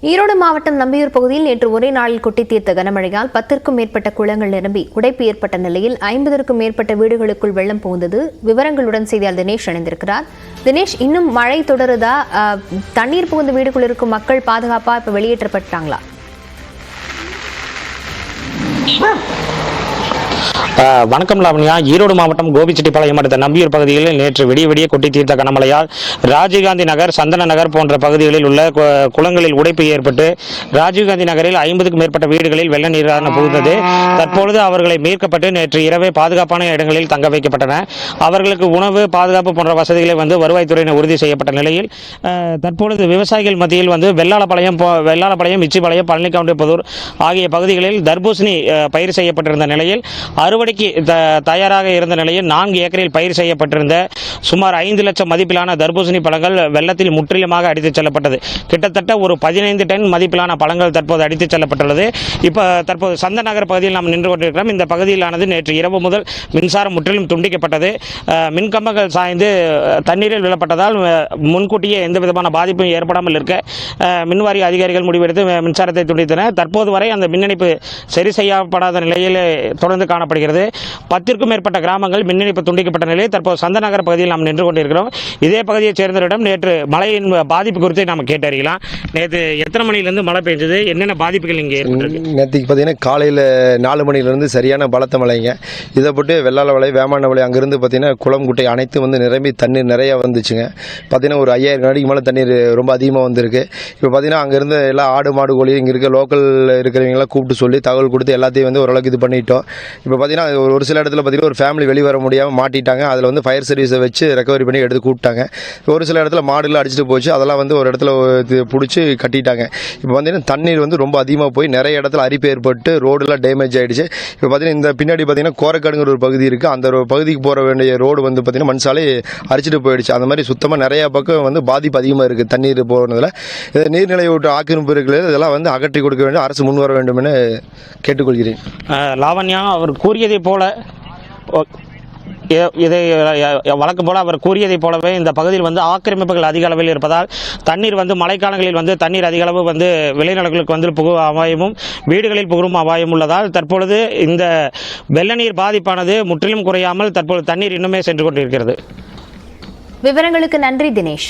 ஈரோடு மாவட்டம் நம்பியூர் பகுதியில் நேற்று ஒரே நாளில் கொட்டி தீர்த்த கனமழையால் 10க்கும் மேற்பட்ட குளங்கள் நிரம்பி உடைப்பு ஏற்பட்ட நிலையில் 50க்கும் மேற்பட்ட வீடுகளுக்குள் வெள்ளம் புகுந்தது. விவரங்களுடன் செய்தியாளர் தினேஷ் இணைந்திருக்கிறார். தினேஷ், இன்னும் மழை தொடருதா? தண்ணீர் புகுந்த வீடுக்குள் இருக்கும் மக்கள் பாதுகாப்பா இப்ப வெளியேற்றப்பட்டாங்களா? வணக்கம் லாவண்யா. ஈரோடு மாவட்டம் கோபிச்செட்டிப்பாளையம் அடுத்த நம்பியூர் பகுதியில் நேற்று விடிய கொட்டி தீர்த்த கனமழையால் ராஜீவ்காந்தி நகர், சந்தன நகர் போன்ற பகுதிகளில் உள்ள குளங்களில் உடைப்பு ஏற்பட்டு ராஜீவ்காந்தி நகரில் 50க்கும் மேற்பட்ட வீடுகளில் வெள்ள நீரான புகுந்தது. தற்பொழுது அவர்களை மீட்கப்பட்டு நேற்று இரவே பாதுகாப்பான இடங்களில் தங்க வைக்கப்பட்டன. அவர்களுக்கு உணவு, பாதுகாப்பு போன்ற வசதிகளை வருவாய்த்துறையினர் உறுதி செய்யப்பட்ட நிலையில் தற்பொழுது விவசாயிகள் மத்தியில் வெள்ளாளப்பாளையம், இச்சிபாளையம், பழனிக்கவுண்டன்புதூர் ஆகிய பகுதிகளில் தர்பூசணி பயிர் செய்யப்பட்டிருந்த நிலையில் அறுவடைக்கு தயாராக இருந்த நிலையில் 4 ஏக்கரில் பயிர் செய்யப்பட்டிருந்த சுமார் 5 லட்சம் மதிப்பிலான தர்பூசணி பழங்கள் வெள்ளத்தில் முற்றிலுமாக அடித்துச் செல்லப்பட்டது. கிட்டத்தட்ட ஒரு 15 டன் மதிப்பிலான பழங்கள் தற்போது அடித்துச் செல்லப்பட்டுள்ளது. தற்போது சந்தன நகர் பகுதியில் நாம் நின்று கொண்டிருக்கிறோம். இந்த பகுதியிலானது நேற்று இரவு முதல் மின்சாரம் முற்றிலும் துண்டிக்கப்பட்டது. மின்கம்பங்கள் சாய்ந்து தண்ணீரில் விழப்பட்டதால் முன்கூட்டியே எந்த விதமான பாதிப்பும் ஏற்படாமல் இருக்க மின்வாரிய அதிகாரிகள் முடிவெடுத்து மின்சாரத்தை துண்டித்தனர். தற்போது வரை அந்த மின் இணைப்பு சரி செய்யப்படாத நிலையில் தொடர்ந்து காணப்படுகிறது. 10க்கும் மேற்பட்ட கிராமங்கள் மின் இணைப்பு துண்டிக்கப்பட்ட நிலையில் தற்போது சந்தநகர் பகுதியில் நாம் நின்று கொண்டிருக்கிறோம். இதே பகுதியைச் சேர்ந்தவரிடம் நேற்று மழையின் பாதிப்பு குறித்து நாம் கேட்டறியலாம். நேற்று எத்தனை மணிலிருந்து மழை பெஞ்சது, என்னென்ன பாதிப்புகள் இங்கே ஏற்பட்டிருக்கு? நேற்றுக்கு பார்த்தீங்கன்னா காலையில் 4 மணிலிருந்து சரியான பலத்த மழைங்க. இதை போட்டு வெள்ளாளவளை, வேமானவளை அங்கேருந்து பார்த்தீங்கன்னா குளம் குட்டை அனைத்தும் நிரம்பி தண்ணீர் நிறையா வந்துச்சுங்க. பார்த்தீங்கன்னா ஒரு 5000 அடிக்கு மேலே தண்ணீர் ரொம்ப அதிகமாக வந்திருக்கு. இப்போ பார்த்தீங்கன்னா அங்கேருந்து எல்லாம் ஆடு, மாடு, கோழி இங்கே இருக்க லோக்கல் இருக்கிறவங்களாம் கூப்பிட்டு சொல்லி தகவல் கொடுத்து எல்லாத்தையும் ஓரளவுக்கு இது பண்ணிட்டோம். இப்போ பார்த்தீங்கன்னா ஒரு சில இடத்துல பார்த்தீங்கன்னா ஒரு ஃபேமிலி வெளியே வர முடியாமல் மாட்டிட்டாங்க. அதில் ஃபயர் சர்வீஸை வச்சு ரெக்கவரி பண்ணி எடுத்து கூப்பிட்டாங்க. ஒரு சில இடத்துல மாடுலாம் அடிச்சுட்டு போச்சு. அதெல்லாம் ஒரு இடத்துல பிடிச்சி கட்டிட்டாங்க. இப்போ பார்த்தீங்கன்னா தண்ணீர் ரொம்ப அதிகமாக போய் நிறைய இடத்துல அரிப்பு ஏற்பட்டு ரோடெல்லாம் டேமேஜ் ஆகிடுச்சு. இப்போ பார்த்தீங்கன்னா இந்த பின்னாடி பார்த்தீங்கன்னா கோரக்காடுங்கிற ஒரு பகுதி இருக்குது. அந்த ஒரு பகுதிக்கு போகிற வேண்டிய ரோடு பார்த்தீங்கன்னா மண் சாலை அரிச்சிட்டு போயிடுச்சு. அந்த மாதிரி சுத்தமாக நிறையா பக்கம் பாதிப்பு அதிகமாக இருக்குது தண்ணீர் போனதில். நீர்நிலை விட்டு ஆக்கிரமிப்பு இருக்கிறது இதெல்லாம் அகற்றி கொடுக்க வேண்டும், அரசு முன்வர வேண்டும் என கேட்டுக்கொள்கிறேன். லாவண்யா, அவர் கூறியதை போல இதை வழக்கம் போல அவர் கூறியதை போலவே இந்த பகுதியில் ஆக்கிரமிப்புகள் அதிக அளவில் இருப்பதால் தண்ணீர் மழைக்காலங்களில் தண்ணீர் அதிக அளவு விளைநிலங்களுக்கு புகும் அபாயமும் வீடுகளில் புகும் அபாயம் உள்ளதால் தற்பொழுது இந்த வெள்ள நீர் பாதிப்பானது முற்றிலும் குறையாமல் தற்பொழுது தண்ணீர் இன்னுமே சென்று கொண்டிருக்கிறது. விவரங்களுக்கு நன்றி தினேஷ்.